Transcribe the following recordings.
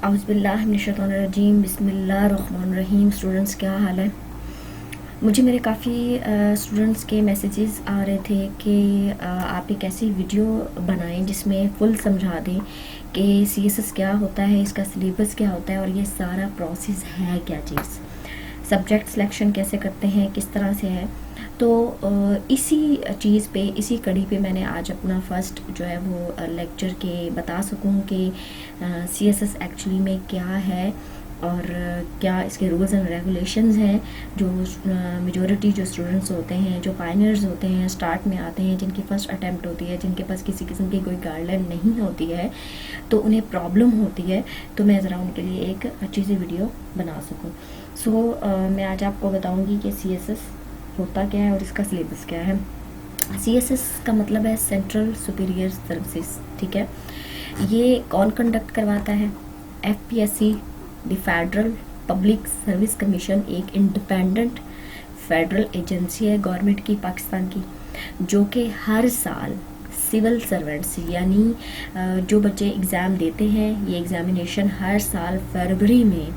औज़ुबिल्लाहिमिनश्शैतानिर्रजीम बिस्मिल्लाहिर्रहमानिर्रहीम। स्टूडेंट्स, क्या हाल है? मुझे मेरे काफ़ी स्टूडेंट्स के मैसेजेस आ रहे थे कि आप एक ऐसी वीडियो बनाएं जिसमें फुल समझा दें कि सीएसएस क्या होता है, इसका सिलेबस क्या होता है और ये सारा प्रोसेस है क्या चीज़, सब्जेक्ट सिलेक्शन कैसे करते हैं, किस तरह से है। तो इसी चीज़ पे, इसी कड़ी पे मैंने आज अपना फर्स्ट जो है वो लेक्चर के बता सकूं कि सीएसएस एक्चुअली में क्या है और क्या इसके रूल्स एंड रेगुलेशंस हैं। जो मेजॉरिटी जो स्टूडेंट्स होते हैं, जो पायनियर्स होते हैं, स्टार्ट में आते हैं, जिनकी फ़र्स्ट अटैम्प्ट होती है, जिनके पास किसी किस्म की कोई गाइडलाइन नहीं होती है, तो उन्हें प्रॉब्लम होती है, तो मैं ज़रा उनके लिए एक अच्छी सी वीडियो बना सकूँ। सो मैं आज आपको बताऊँगी कि सीएसएस होता क्या है और इसका सिलेबस क्या है। सीएसएस का मतलब है सेंट्रल सुपीरियर सर्विसेज, ठीक है। ये कौन कंडक्ट करवाता है? FPSC, the federal public service commission, एक इंडिपेंडेंट फेडरल एजेंसी है गवर्नमेंट की, पाकिस्तान की, जो कि हर साल सिविल सर्वेंट्स यानी जो बच्चे एग्ज़ाम देते हैं, ये एग्ज़ामिनेशन हर साल फरवरी में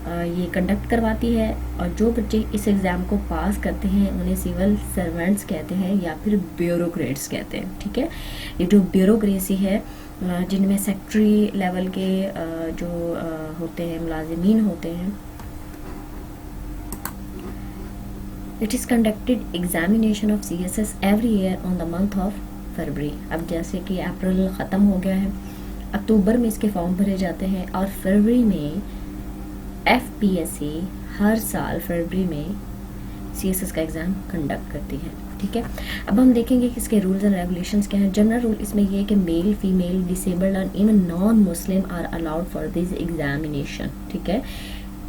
ये कंडक्ट करवाती है। और जो बच्चे इस एग्ज़ाम को पास करते हैं उन्हें सिविल सर्वेंट्स कहते हैं या फिर ब्यूरोक्रेट्स कहते हैं, ठीक है। ये जो ब्यूरोक्रेसी है, जिनमें सेक्रेटरी लेवल के जो होते हैं, मुलाजिमीन होते हैं, it is conducted examination of CSS every year on the month of February. अब जैसे कि अप्रैल ख़त्म हो गया है, अक्टूबर में इसके फॉर्म भरे जाते हैं और फरवरी में एफपीएससी हर साल फरवरी में सीएसएस का एग्ज़ाम कंडक्ट करती है, ठीक है। अब हम देखेंगे कि इसके रूल्स एंड रेगुलेशंस क्या हैं। जनरल रूल इसमें ये है कि male, female, disabled and even non Muslim are allowed for this examination, ठीक है।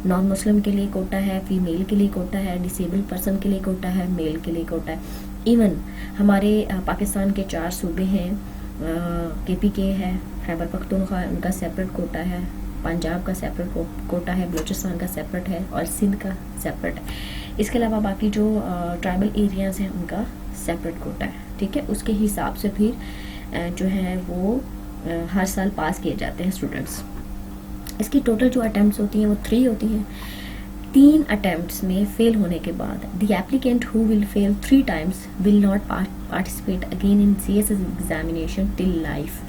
नॉन मुस्लिम के लिए कोटा है, फीमेल के लिए कोटा है, डिसेबल्ड पर्सन के लिए कोटा है, मेल के लिए कोटा है। इवन हमारे पाकिस्तान के 4 सूबे हैं, केपीके है, खैबर पख्तूनख्वा, उनका सेपरेट कोटा है, पंजाब का सेपरेट कोटा है, बलूचिस्तान का सेपरेट है और सिंध का सेपरेट है। इसके अलावा बाकी जो ट्राइबल एरियाज़ हैं उनका सेपरेट कोटा है, ठीक है। उसके हिसाब से फिर जो है वो हर साल पास किए जाते हैं स्टूडेंट्स। इसकी टोटल जो अटैम्प्ट्स होती हैं वो 3 होती हैं। 3 अटैम्प्ट्स में फेल होने के बाद the applicant who will fail 3 times will not participate again in CSS examination till life.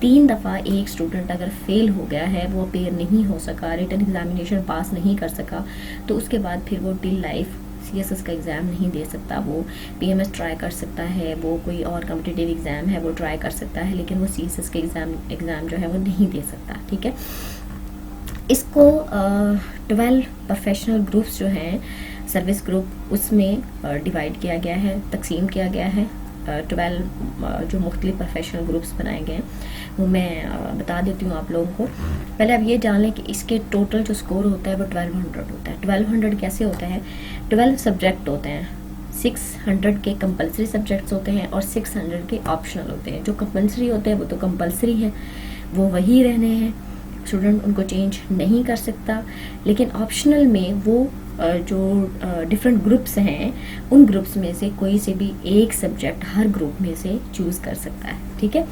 3 दफ़ा एक स्टूडेंट अगर फेल हो गया है, वो अपेयर नहीं हो सका, रिटन एग्जामिनेशन पास नहीं कर सका, तो उसके बाद फिर वो टिल लाइफ सीएसएस का एग्ज़ाम नहीं दे सकता। वो पीएमएस ट्राई कर सकता है, वो कोई और कॉम्पिटिटिव एग्ज़ाम है वो ट्राई कर सकता है, लेकिन वो सीएसएस के एग्ज़ाम जो है वो नहीं दे सकता, ठीक है। इसको 12 प्रोफेशनल ग्रुप्स जो हैं, सर्विस ग्रुप, उसमें डिवाइड किया गया है, तकसीम किया गया है। 12 जो मुख्तलिफ प्रोफेशनल ग्रुप्स बनाए गए हैं वो मैं बता देती हूँ आप लोगों को। पहले आप ये जान लें कि इसके टोटल जो स्कोर होता है वो 1200 होता है। 1200 कैसे होता है? 12 सब्जेक्ट होते हैं, 600 के कंपलसरी सब्जेक्ट्स होते हैं और 600 के ऑप्शनल होते हैं। जो कंपलसरी होते हैं वो तो कंपलसरी है, वो वही रहने हैं, स्टूडेंट उनको चेंज नहीं कर सकता। लेकिन ऑप्शनल में वो जो डिफरेंट ग्रुप्स हैं, उन ग्रुप्स में से कोई से भी एक सब्जेक्ट हर ग्रुप में से चूज़ कर सकता है, ठीक है।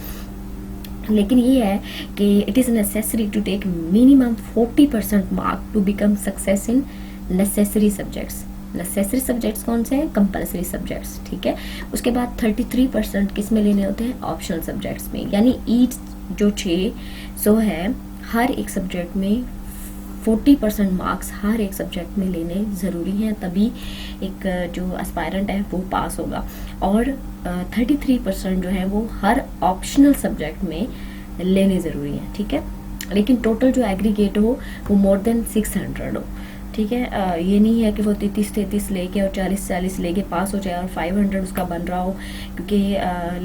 लेकिन ये है कि it is necessary to take minimum 40% mark to become success in necessary subjects. Necessary subjects कौन से हैं? कंपलसरी सब्जेक्ट्स, ठीक है। उसके बाद 33% किस में लेने होते हैं? ऑप्शनल सब्जेक्ट्स में। यानी ईच जो 600 है, हर एक सब्जेक्ट में 40% मार्क्स हर एक सब्जेक्ट में लेने ज़रूरी हैं, तभी एक जो एस्पायरेंट है वो पास होगा। और 33% जो है वो हर ऑप्शनल सब्जेक्ट में लेने ज़रूरी हैं, ठीक है। लेकिन टोटल जो एग्रीगेट हो वो मोर देन 600 हो, ठीक है। ये नहीं है कि वो 33 लेके और 40 लेके पास हो जाए और 500 उसका बन रहा हो, क्योंकि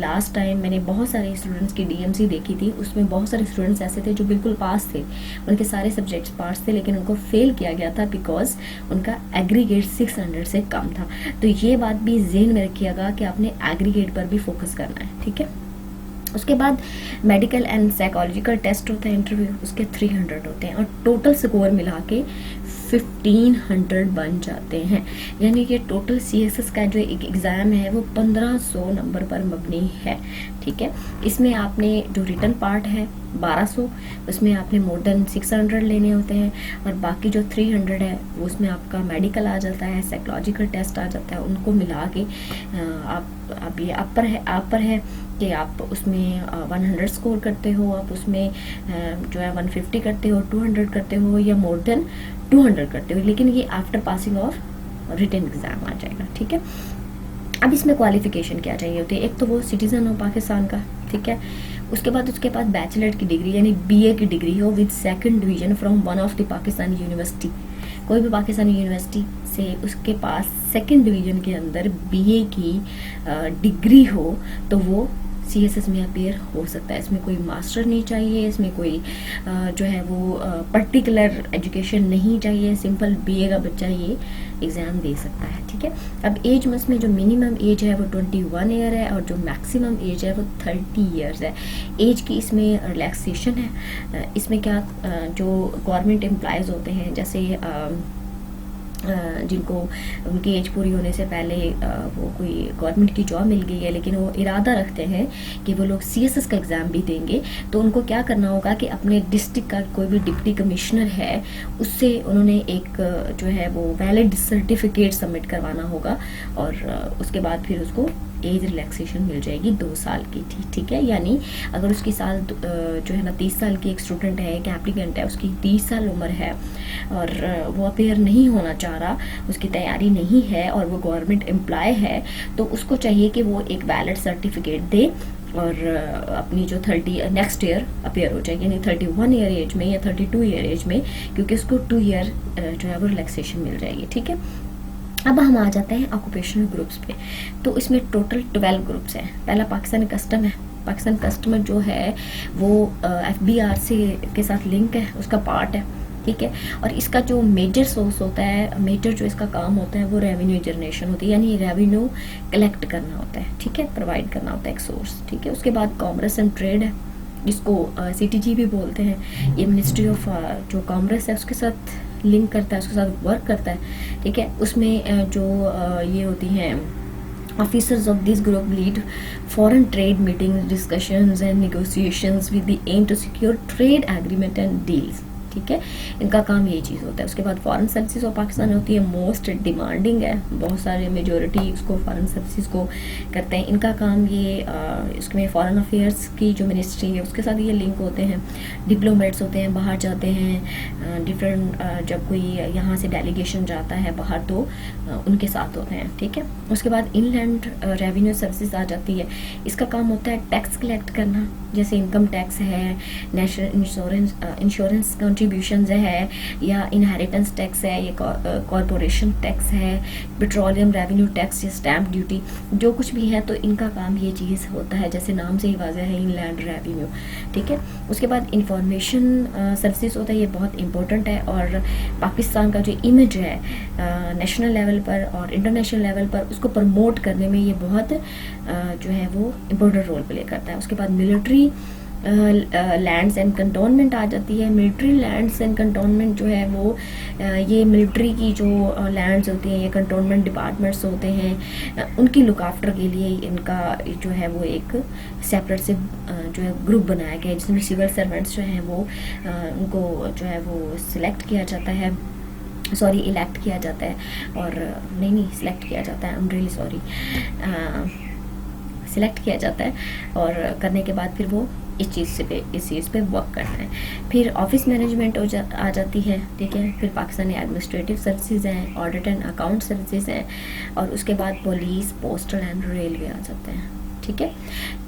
लास्ट टाइम मैंने बहुत सारे स्टूडेंट्स की डीएमसी देखी थी, उसमें बहुत सारे स्टूडेंट्स ऐसे थे जो बिल्कुल पास थे, उनके सारे सब्जेक्ट्स पास थे, लेकिन उनको फेल किया गया था बिकॉज उनका एग्रीगेट 600 से कम था। तो ये बात भी ज़हन में रखिएगा कि आपने एग्रीगेट पर भी फोकस करना है, ठीक है। उसके बाद मेडिकल एंड साइकोलॉजिकल टेस्ट होते हैं, इंटरव्यू, उसके 300 होते हैं और टोटल स्कोर मिला के 1500 बन जाते हैं। यानी कि टोटल सीएसएस का जो एक एग्ज़ाम है वो 1500 नंबर पर मबनी है, ठीक है। इसमें आपने जो रिटन पार्ट है 1200, उसमें आपने मोर देन 600 लेने होते हैं, और बाकी जो 300 है वो उसमें आपका मेडिकल आ जाता है, साइकोलॉजिकल टेस्ट आ जाता है। उनको मिला के आप ये अपर है कि आप उसमें 100 स्कोर करते हो, आप उसमें जो है 150 करते हो, 200 करते हो, या मोर देन 200 करते हो, लेकिन ये after passing of written exam आ जाएगा। ठीक है, अब इसमें क्वालिफिकेशन क्या चाहिए होती है? एक तो वो सिटीजन हो पाकिस्तान का, ठीक है, उसके बाद उसके पास बैचलर की डिग्री यानी बीए की डिग्री हो with second division from one of the Pakistani university. कोई भी पाकिस्तानी यूनिवर्सिटी से उसके पास सेकंड डिवीजन के अंदर बीए की डिग्री हो तो वो सीएसएस में अपीयर हो सकता है। इसमें कोई मास्टर नहीं चाहिए, इसमें कोई जो है वो पर्टिकुलर एजुकेशन नहीं चाहिए, सिंपल बीए का बच्चा ये एग्ज़ाम दे सकता है। ठीक है, अब एज में इसमें जो मिनिमम एज है वो 21 ईयर है और जो मैक्सिमम एज है वो 30 ईयर्स है। एज की इसमें रिलैक्सेशन है। इसमें क्या जो गवर्नमेंट एम्प्लॉयज़ होते हैं, जैसे जिनको उनकी एज पूरी होने से पहले वो कोई गवर्नमेंट की जॉब मिल गई है, लेकिन वो इरादा रखते हैं कि वो लोग सीएसएस का एग्ज़ाम भी देंगे, तो उनको क्या करना होगा कि अपने डिस्ट्रिक्ट का कोई भी डिप्टी कमिश्नर है उससे उन्होंने एक जो है वो वैलिड सर्टिफिकेट सबमिट करवाना होगा, और उसके बाद फिर उसको एज रिलैक्सेशन मिल जाएगी 2 साल की। ठीक है, यानी अगर उसकी साल जो है ना 30 साल की एक स्टूडेंट है, एक एप्लीकेंट है, उसकी 30 साल उम्र है और वो अपेयर नहीं होना चाह रहा, उसकी तैयारी नहीं है और वो गवर्नमेंट एम्प्लॉय है, तो उसको चाहिए कि वो एक वैलिड सर्टिफिकेट दे और अपनी जो 30 नेक्स्ट ईयर अपेयर हो जाए, यानी 31 ईयर एज में या 32 ईयर एज में, क्योंकि उसको 2 ईयर जो है वो रिलैक्सेशन मिल जाएगी। ठीक है, अब हम आ जाते हैं ऑक्यूपेशनल ग्रुप्स पे। तो इसमें टोटल 12 ग्रुप्स हैं। पहला पाकिस्तानी कस्टम है। पाकिस्तान कस्टम जो है वो एफबीआर से के साथ लिंक है, उसका पार्ट है। ठीक है, और इसका जो मेजर सोर्स होता है, मेजर जो इसका काम होता है वो रेवेन्यू जनरेशन होती है, यानी रेवेन्यू कलेक्ट करना होता है। ठीक है, प्रोवाइड करना होता है एक सोर्स। ठीक है, उसके बाद कॉमर्स एंड ट्रेड है, जिसको सीटीजी भी बोलते हैं। ये मिनिस्ट्री ऑफ जो कॉमर्स है उसके साथ लिंक करता है, उसके साथ वर्क करता है। ठीक है, उसमें जो ये होती हैं officers of this group lead foreign trade meetings, discussions and negotiations with the aim to secure trade agreement and deals. ठीक है, इनका काम ये चीज़ होता है। उसके बाद फॉरेन सर्विसेज ऑफ पाकिस्तान होती है, मोस्ट डिमांडिंग है, बहुत सारे मेजोरिटी उसको फॉरेन सर्विसेज को करते हैं। इनका काम ये इसमें फॉरेन अफेयर्स की जो मिनिस्ट्री है उसके साथ ये लिंक होते हैं। डिप्लोमेट्स होते हैं, बाहर जाते हैं, डिफरेंट जब कोई यहाँ से डेलीगेशन जाता है बाहर तो उनके साथ होते हैं। ठीक है, उसके बाद इनलैंड रेवेन्यू सर्विसेज आ जाती है। इसका काम होता है टैक्स कलेक्ट करना, जैसे इनकम टैक्स है, नेशनल इंश्योरेंस कंट्रीब्यूशंस है, या इनहेरिटेंस टैक्स है, ये कॉरपोरेशन टैक्स है, पेट्रोलियम रेवेन्यू टैक्स या स्टैम्प ड्यूटी, जो कुछ भी है तो इनका काम ये चीज़ होता है, जैसे नाम से ही वाज़ह है, इनलैंड रेवेन्यू। ठीक है, उसके बाद इंफॉर्मेशन सर्विसेज होता है, ये बहुत इंपॉर्टेंट है, और पाकिस्तान का जो इमेज है नेशनल लेवल पर और इंटरनेशनल लेवल पर उसको प्रमोट करने में ये बहुत जो है वो इम्पोर्टेंट रोल प्ले करता है। उसके बाद मिलिट्री लैंड्स एंड कंटोनमेंट आ जाती है। मिलिट्री लैंड्स एंड कंटोनमेंट जो है वो ये मिलिट्री की जो लैंड्स होती हैं, ये कंटोनमेंट डिपार्टमेंट्स होते हैं, उनकी लुक आफ्टर के लिए इनका जो है वो एक सेपरेट से जो है ग्रुप बनाया गया है, जिसमें सिविल सर्वेंट्स जो हैं वो उनको जो है वो सिलेक्ट किया जाता है, सॉरी इलेक्ट किया जाता है, और नहीं सिलेक्ट किया जाता है, I am really sorry, select किया जाता है, और करने के बाद फिर वो इस चीज़ पे वर्क करते हैं। फिर ऑफिस मैनेजमेंट आ जाती है। ठीक है, फिर पाकिस्तानी एडमिनिस्ट्रेटिव सर्विसेज हैं, ऑडिट एंड अकाउंट सर्विसेज हैं, और उसके बाद पुलिस, पोस्टल एंड रेलवे आ जाते हैं। ठीक है,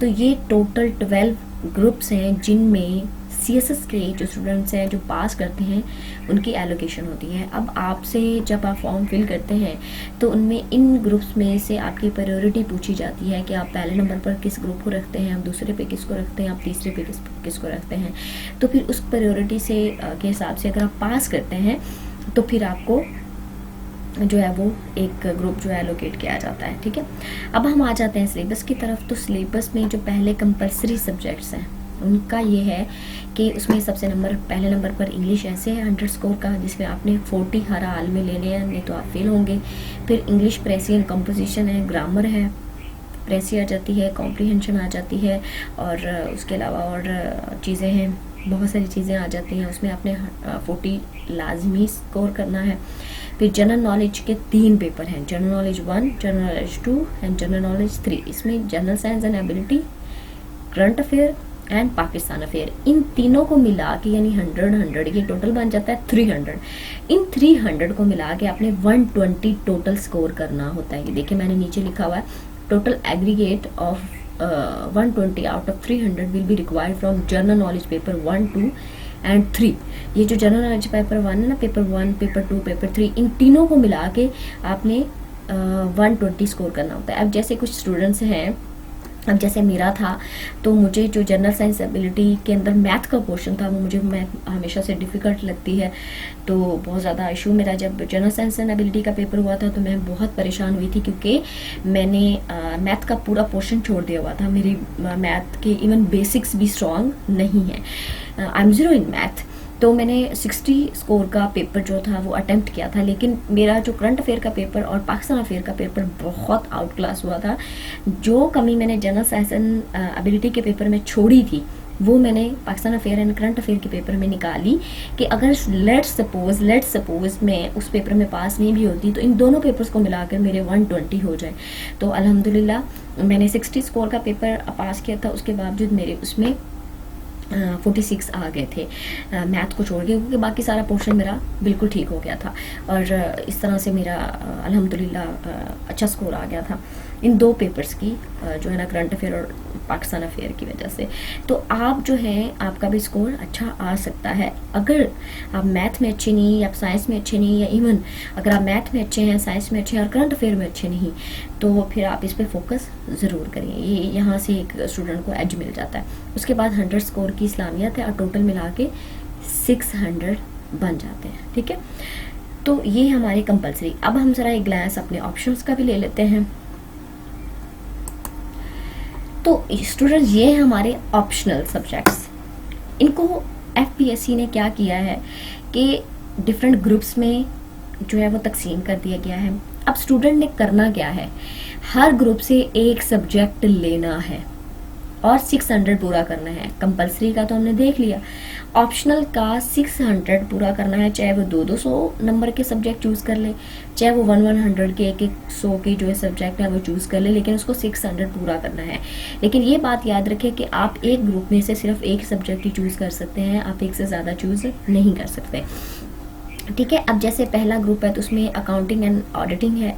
तो ये टोटल 12 ग्रुप्स हैं जिनमें सीएसएस के जो स्टूडेंट्स हैं जो पास करते हैं उनकी एलोकेशन होती है। अब आपसे जब आप फॉर्म फिल करते हैं तो उनमें इन ग्रुप्स में से आपकी प्रायोरिटी पूछी जाती है कि आप पहले नंबर पर किस ग्रुप को रखते हैं, आप दूसरे पे किसको रखते हैं, आप तीसरे पे किसको रखते हैं। तो फिर उस प्रायोरिटी से के हिसाब से अगर आप पास करते हैं तो फिर आपको जो है वो एक ग्रुप जो है एलोकेट किया जाता है। ठीक है, अब हम आ जाते हैं सिलेबस की तरफ। तो सिलेबस में जो पहले कंपल्सरी सब्जेक्ट्स हैं उनका ये है कि उसमें सबसे पहले नंबर पर इंग्लिश ऐसे है 100 स्कोर का, जिसमें आपने 40 हर हाल में लेने हैं, नहीं तो आप फेल होंगे। फिर इंग्लिश प्रेसी एंड कंपोजिशन है, ग्रामर है, लिटरेसी आ जाती है, कॉम्प्रिहेंशन आ जाती है, और उसके अलावा और चीज़ें हैं, बहुत सारी चीज़ें आ जाती हैं। उसमें आपने 40 लाजमी स्कोर करना है। फिर जनरल नॉलेज के 3 पेपर हैं, general knowledge 1, general knowledge 2 and general knowledge 3। इसमें general science and ability, current affair and Pakistan affair, इन तीनों को मिला के यानी 100 ये टोटल बन जाता है 300। इन 300 को मिला के आपने 120 टोटल स्कोर करना होता है। ये देखिए मैंने नीचे लिखा हुआ है, total aggregate of 120 out of 300 will be required from general knowledge paper 1, 2 and 3। ये जो जनरल नॉलेज पेपर 1 है ना, पेपर 1, पेपर 2, पेपर 3, इन तीनों को मिला के आपने 120 स्कोर करना होता है। अब जैसे कुछ स्टूडेंट्स हैं, अब जैसे मेरा था, तो मुझे जो जनरल साइंस एबिलिटी के अंदर मैथ का पोर्शन था वो मुझे मैथ हमेशा से डिफ़िकल्ट लगती है, तो बहुत ज़्यादा इशू मेरा जब जनरल साइंस एंड एबिलिटी का पेपर हुआ था तो मैं बहुत परेशान हुई थी, क्योंकि मैंने मैथ का पूरा पोर्शन छोड़ दिया हुआ था। मेरी मैथ के इवन बेसिक्स भी स्ट्रॉन्ग नहीं है, आई एम 0 इन मैथ। तो मैंने 60 स्कोर का पेपर जो था वो अटेम्प्ट किया था, लेकिन मेरा जो करंट अफेयर का पेपर और पाकिस्तान अफेयर का पेपर बहुत आउट क्लास हुआ था। जो कमी मैंने जनरल साइंस एंड एबिलिटी के पेपर में छोड़ी थी वो मैंने Pakistan affair and current affair के पेपर में निकाली, कि अगर लेट्स सपोज मैं उस पेपर में पास नहीं भी होती तो इन दोनों पेपर्स को मिलाकर मेरे 120 हो जाए। तो अल्हम्दुलिल्लाह मैंने 60 स्कोर का पेपर पास किया था, उसके बावजूद मेरे उसमें 46 आ गए थे मैथ को छोड़ के, क्योंकि बाकी सारा पोर्शन मेरा बिल्कुल ठीक हो गया था, और इस तरह से मेरा अल्हम्दुलिल्लाह अच्छा स्कोर आ गया था इन 2 पेपर्स की, जो है ना करंट अफेयर और पाकिस्तान अफेयर की वजह से। तो आप जो है आपका भी स्कोर अच्छा आ सकता है अगर आप मैथ में अच्छे नहीं, आप साइंस में अच्छे नहीं, या इवन अगर आप मैथ में अच्छे हैं, साइंस में अच्छे हैं और करंट अफेयर में अच्छे नहीं, तो फिर आप इस पर फोकस ज़रूर करिए। ये यहाँ से एक स्टूडेंट को एज मिल जाता है। उसके बाद 100 स्कोर की इस्लामियत है और टोटल मिला के 600 बन जाते हैं। ठीक है, तो ये हमारे कंपलसरी। अब हम ज़रा एक ग्लांस अपने ऑप्शंस का भी ले लेते हैं। तो स्टूडेंट्स ये हैं हमारे ऑप्शनल सब्जेक्ट्स। इनको एफपीएससी ने क्या किया है कि डिफरेंट ग्रुप्स में जो है वो तकसीम कर दिया गया है। अब स्टूडेंट ने करना क्या है, हर ग्रुप से एक सब्जेक्ट लेना है और 600 पूरा करना है। कंपलसरी का तो हमने देख लिया, ऑप्शनल का 600 पूरा करना है, चाहे वो 200 नंबर के सब्जेक्ट चूज़ कर ले, चाहे वो 100 के 100 के जो है सब्जेक्ट है वो चूज़ कर ले, लेकिन उसको 600 पूरा करना है। लेकिन ये बात याद रखें कि आप एक ग्रुप में से सिर्फ एक सब्जेक्ट ही चूज़ कर सकते हैं, आप एक से ज़्यादा चूज़ नहीं कर सकते। ठीक है, अब जैसे पहला ग्रुप है तो उसमें अकाउंटिंग एंड ऑडिटिंग है,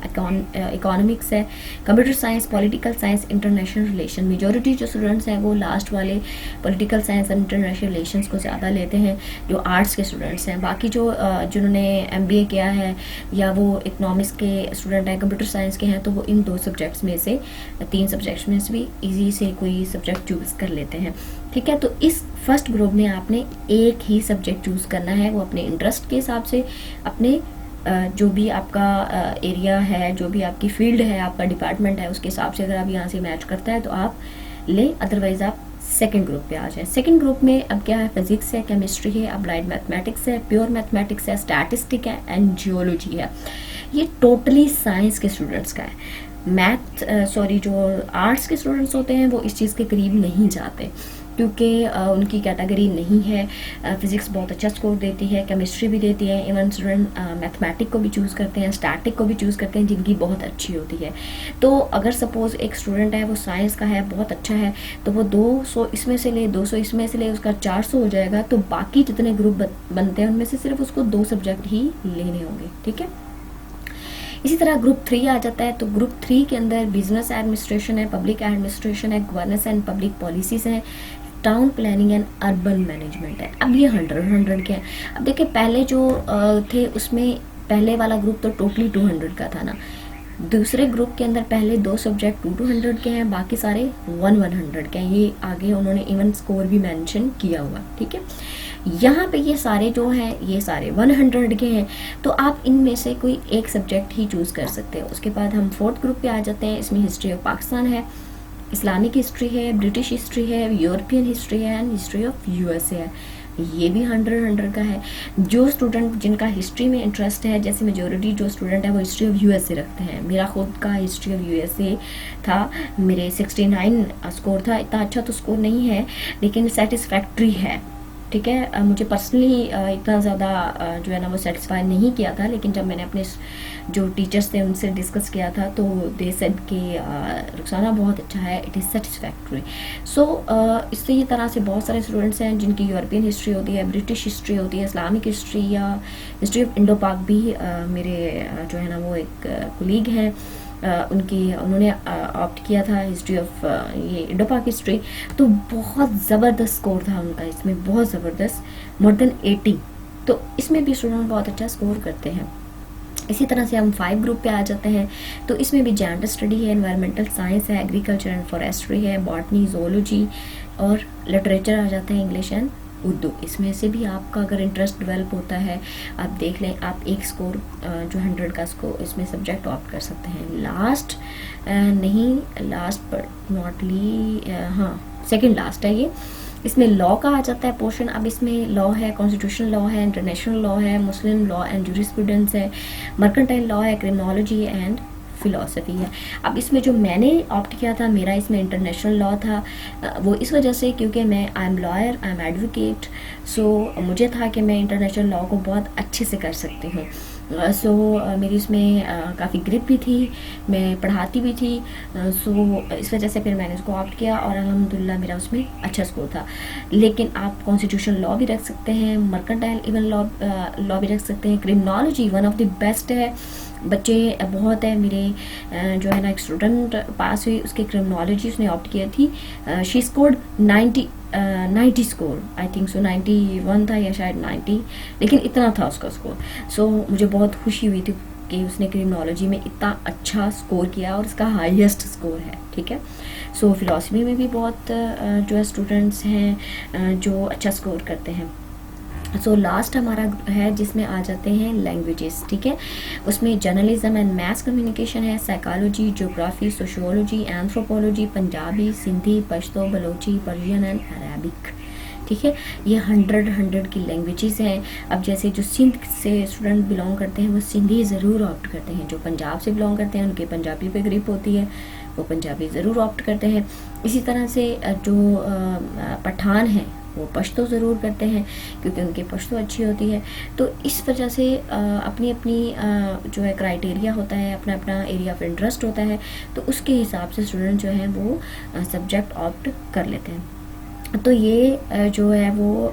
इकोनॉमिक्स है, computer science, political science, international relation. Majority जो स्टूडेंट्स हैं वो लास्ट वाले political science and international relations को ज़्यादा लेते हैं, जो आर्ट्स के स्टूडेंट्स हैं। बाकी जो जिन्होंने एमबीए किया है या वो इकोनॉमिक्स के स्टूडेंट हैं, कंप्यूटर साइंस के हैं, तो वो इन 2 सब्जेक्ट्स में से 3 सब्जेक्ट्स में से भी ईजी से कोई सब्जेक्ट चूज़ कर लेते हैं। ठीक है, तो इस फर्स्ट ग्रुप में आपने एक ही सब्जेक्ट चूज़ करना है, वो अपने इंटरेस्ट के हिसाब से, अपने जो भी आपका एरिया है, जो भी आपकी फील्ड है, आपका डिपार्टमेंट है, उसके हिसाब से अगर आप यहाँ से मैच करता है तो आप लें, अदरवाइज़ आप सेकंड ग्रुप पे आ जाएं। सेकंड ग्रुप में अब क्या है, फिजिक्स है, केमिस्ट्री है, अप्लाइड मैथमेटिक्स है, प्योर मैथमेटिक्स है, स्टैटिस्टिक है एंड जियोलॉजी है। ये टोटली साइंस के स्टूडेंट्स का है। जो आर्ट्स के स्टूडेंट्स होते हैं वो इस चीज़ के करीब नहीं जाते, क्योंकि उनकी कैटेगरी नहीं है। फिज़िक्स बहुत अच्छा स्कोर देती है, केमिस्ट्री भी देती है, इवन स्टूडेंट मैथमेटिक को भी चूज़ करते हैं, स्टैटिक को भी चूज़ करते हैं, जिनकी बहुत अच्छी होती है। तो अगर सपोज़ एक स्टूडेंट है वो साइंस का है, बहुत अच्छा है, तो वो 200 इसमें से ले, 200 इसमें से ले, उसका 400 हो जाएगा। तो बाकी जितने ग्रुप बनते हैं उनमें से सिर्फ उसको 2 सब्जेक्ट ही लेने होंगे। ठीक है, इसी तरह ग्रुप 3 आ जाता है। तो ग्रुप 3 के अंदर बिजनेस एडमिनिस्ट्रेशन है, पब्लिक एडमिनिस्ट्रेशन है, गवर्नेंस एंड पब्लिक पॉलिसीज़ हैं, town planning and urban management है। अब ये 100 के हैं। अब देखिए पहले जो थे उसमें पहले वाला ग्रुप तो टोटली 200 का था ना, दूसरे ग्रुप के अंदर पहले 2 सब्जेक्ट 200 के हैं, बाकी सारे 100 के हैं। ये आगे उन्होंने इवन स्कोर भी मेंशन किया हुआ। ठीक है, यहाँ पे ये सारे जो हैं ये सारे 100 के हैं, तो आप इनमें से कोई एक सब्जेक्ट ही चूज़ कर सकते हो। उसके बाद हम 4th ग्रुप पे आ जाते हैं। इसमें हिस्ट्री ऑफ पाकिस्तान है, इस्लामिक हिस्ट्री है, ब्रिटिश हिस्ट्री है, यूरोपियन हिस्ट्री है एंड हिस्ट्री ऑफ यूएसए है। ये भी 100 का है। जो स्टूडेंट जिनका हिस्ट्री में इंटरेस्ट है, जैसे मेजोरिटी जो स्टूडेंट है वो हिस्ट्री ऑफ यूएसए रखते हैं, मेरा खुद का हिस्ट्री ऑफ यूएसए था, मेरे 69 स्कोर था। इतना अच्छा तो स्कोर नहीं है लेकिन सेटिस्फैक्ट्री है, ठीक है। मुझे पर्सनली इतना ज़्यादा जो है ना वो सेटिस्फाई नहीं किया था, लेकिन जब मैंने अपने जो टीचर्स थे उनसे डिस्कस किया था तो दे सेड कि रुखसाना बहुत अच्छा है, इट इज़ सेटिस्फैक्ट्री। सो इससे ये तरह से बहुत सारे स्टूडेंट्स हैं जिनकी यूरोपियन हिस्ट्री होती है, ब्रिटिश हिस्ट्री होती है, इस्लामिक हिस्ट्री या हिस्ट्री ऑफ इंडो पाक भी मेरे जो है ना वो एक कोलीग हैं, उन्होंने ऑप्ट किया था हिस्ट्री ऑफ ये इंडो पाक हिस्ट्री। तो बहुत ज़बरदस्त स्कोर था उनका इसमें, बहुत ज़बरदस्त, मोर देन 80। तो इसमें भी स्टूडेंट बहुत अच्छा स्कोर करते हैं। इसी तरह से हम 5 ग्रुप पे आ जाते हैं, तो इसमें भी जेंडर स्टडी है, एनवायरमेंटल साइंस है, एग्रीकल्चर एंड फॉरेस्ट्री है, बॉटनी, जोलॉजी और लिटरेचर आ जाता है, इंग्लिश एंड उर्दू। इसमें से भी आपका अगर इंटरेस्ट डेवलप होता है, आप देख लें, आप एक स्कोर जो 100 का स्कोर इसमें सब्जेक्ट ऑप्ट कर सकते हैं। लास्ट बट नॉट हाँ सेकंड लास्ट है ये। इसमें लॉ का आ जाता है पोर्शन। अब इसमें लॉ है, कॉन्स्टिट्यूशनल लॉ है, इंटरनेशनल लॉ है, मुस्लिम लॉ एंड जूरिस्प्रूडेंस है, मर्केंटाइल लॉ है, क्रिमिनोलॉजी एंड फिलॉसफी है। अब इसमें जो मैंने ऑप्ट किया था, मेरा इसमें इंटरनेशनल लॉ था, वो इस वजह से क्योंकि मैं I am lawyer, I am advocate, so मुझे था कि मैं इंटरनेशनल लॉ को बहुत अच्छे से कर सकती हूँ। सो मेरी इसमें काफ़ी ग्रिप भी थी, मैं पढ़ाती भी थी, सो इस वजह से फिर मैंने इसको ऑप्ट किया और अल्हम्दुलिल्लाह मेरा उसमें अच्छा स्कोर था। लेकिन आप कॉन्स्टिट्यूशन लॉ भी रख सकते हैं, मर्केंटाइल इवन लॉ भी रख सकते हैं, criminology one of the best है। बच्चे बहुत है मेरे जो है ना, एक स्टूडेंट पास हुई, उसके क्रिमिनोलॉजी उसने ऑप्ट किया थी, she scored 90 score, I think so 91 था या शायद 90, लेकिन इतना था उसका स्कोर। सो मुझे बहुत खुशी हुई थी कि उसने क्रिमिनोलॉजी में इतना अच्छा स्कोर किया और उसका हाईएस्ट स्कोर है, ठीक है। सो फिलॉसफी में भी बहुत जो है स्टूडेंट्स हैं जो अच्छा स्कोर करते हैं। सो लास्ट हमारा है जिसमें आ जाते हैं लैंग्वेजेस, ठीक है। उसमें जर्नलिज्म एंड मैस कम्युनिकेशन है, psychology, geography, sociology, anthropology, Punjabi, Sindhi, Pashto, Balochi, Persian and Arabic, ठीक है। ये 100 की लैंग्वेजेस हैं। अब जैसे जो सिंध से स्टूडेंट बिलोंग करते हैं वो सिंधी ज़रूर ऑप्ट करते हैं, जो पंजाब से बिलोंग करते हैं उनके पंजाबी पे ग्रिप होती है, वो पंजाबी ज़रूर ऑप्ट करते हैं। इसी तरह से जो पठान हैं वो पश्तो ज़रूर करते हैं क्योंकि उनकी पश्तो अच्छी होती है। तो इस वजह से अपनी अपनी जो है क्राइटेरिया होता है, अपना अपना एरिया ऑफ इंटरेस्ट होता है, तो उसके हिसाब से स्टूडेंट जो है वो सब्जेक्ट ऑप्ट कर लेते हैं। तो ये जो है वो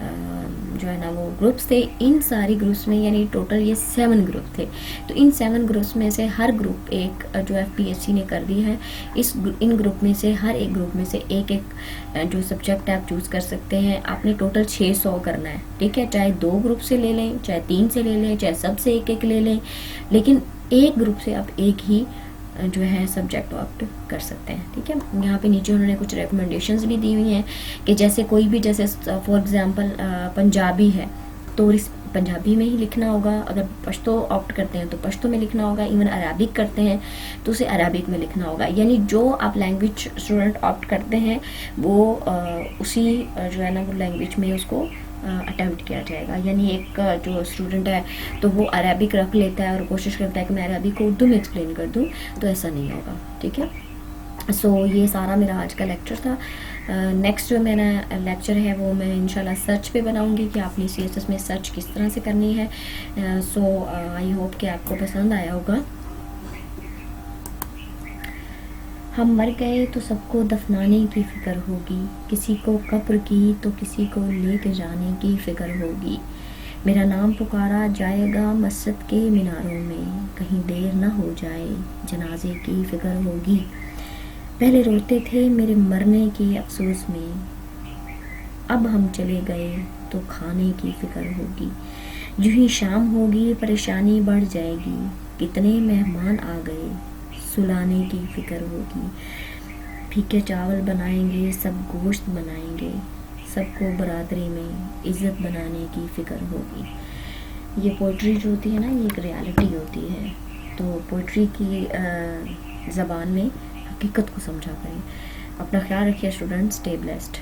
जो है ना वो ग्रुप्स थे। इन सारी ग्रुप्स में यानी टोटल ये 7 ग्रुप थे, तो इन 7 ग्रुप्स में से हर ग्रुप एक जो FPSC ने कर दी है। इन ग्रुप में से हर एक ग्रुप में से एक एक जो सब्जेक्ट आप चूज़ कर सकते हैं। आपने टोटल 600 करना है, ठीक है। चाहे 2 ग्रुप से ले लें, चाहे 3 से ले लें, चाहे सब से एक एक ले लें, लेकिन एक ग्रुप से आप एक ही जो है सब्जेक्ट ऑप्ट कर सकते हैं, ठीक है। यहाँ पे नीचे उन्होंने कुछ रिकमेंडेशंस भी दी हुई हैं कि जैसे कोई भी, जैसे फॉर एग्जांपल पंजाबी है तो इस पंजाबी में ही लिखना होगा, अगर पश्तो ऑप्ट करते हैं तो पश्तो में लिखना होगा, इवन अरबिक करते हैं तो उसे अरबिक में लिखना होगा। यानी जो आप लैंग्वेज स्टूडेंट ऑप्ट करते हैं वो उसी जो है ना वो लैंग्वेज में उसको अटेम्प्ट किया जाएगा। यानी एक जो स्टूडेंट है तो वो अरबिक रख लेता है और कोशिश करता है कि मैं अरबिक को उर्दू में एक्सप्लेन कर दूँ, तो ऐसा नहीं होगा, ठीक है। सो ये सारा मेरा आज का लेक्चर था। नेक्स्ट जो मेरा लेक्चर है वो मैं इंशाल्लाह सर्च पे बनाऊंगी कि आपने CSS में सर्च किस तरह से करनी है। सो आई होप कि आपको पसंद आया होगा। हम मर गए तो सबको दफनाने की फ़िक्र होगी, किसी को कब्र की तो किसी को लेके जाने की फ़िक्र होगी। मेरा नाम पुकारा जाएगा मस्जिद के मीनारों में, कहीं देर ना हो जाए जनाजे की फ़िक्र होगी। पहले रोते थे मेरे मरने के अफसोस में, अब हम चले गए तो खाने की फ़िक्र होगी। यूं ही शाम होगी परेशानी बढ़ जाएगी, कितने मेहमान आ गए सुलाने की फ़िक्र होगी। फीके चावल बनाएंगे सब गोश्त बनाएंगे, सबको बरादरी में इज़्ज़त बनाने की फ़िक्र होगी। ये पोइट्री जो होती है ना, ये एक रियलिटी होती है। तो पोइट्री की ज़बान में हकीकत को समझा करें। अपना ख्याल रखिए स्टूडेंट्स, स्टे ब्लेस्ड।